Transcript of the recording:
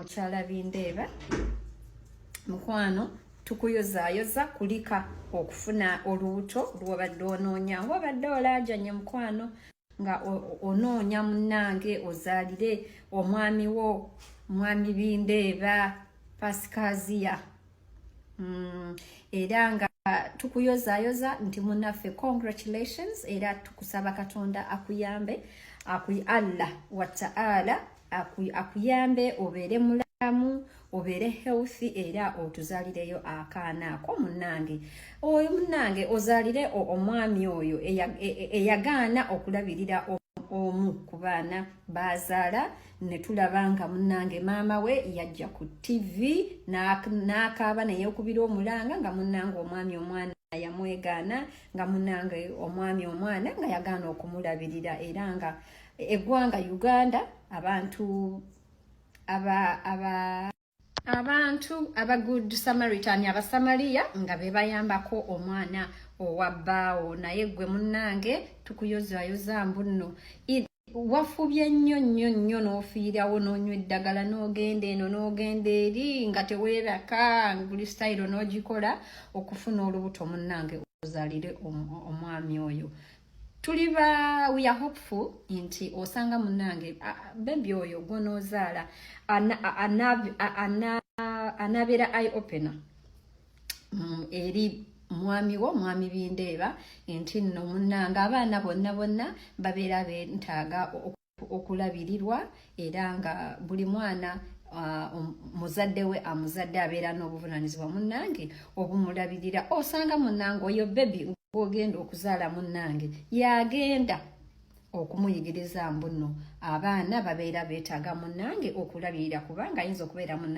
mukyala Bindeeba mukwano tukuyozaayoza kulika okufuna olubuto lwobadde onoonya wabadde olaajanye mukwano nga onoonya munnange ozaalire omwami wo mwami Bindeeba Pasikaziya era nga tukuyozaayoza nti munnaffe congratulations era tukusaba Katonda akuyambe Allah wa ta'ala akuyambe obeere mulamu obeere healthy era otuzaalireyo akaana ako munnange oyo munnange ozaalire omwami oyo eyagaana okulabirira omu ku baana bazaala ne tulaba nga munnange maama we yajja ku TV n'akaaba neyeekubira omulanga nga munnange omwami omwana yamwegaana nga munnange omwami omwana nga yagaana okumulabirira era nga eggwanga Uganda abantu aba good Samaritan abasamaliya nga bebayambako omwana owabbaawo naye gwe munnange tukuyozaayoza mbuno wafubye nnyo n'ofiirawo n'onywa eddagala n'ogenda eno n'ogenda eri nga teweebaka buli style n'ogikola okufuna olubuto munnange ozaalire omwami oyo we are hopeful nti osanga munnange baby oyo gwonozaala anabeera eye opener eri mwami Bindeeba nti nno munnange abaana bonna babeera beetaaga okulabirirwa era nga buli mwana muzadde we amuzadde abeera n'obuvunaanyizibwa munnange obumulabirira osanga munnange oyo baby ogenda okuzaala munnange yagenda okumuyigiriza mbuno abaana babeera beetaaga munnange okulabirira kubanga ayinza okubeera munnange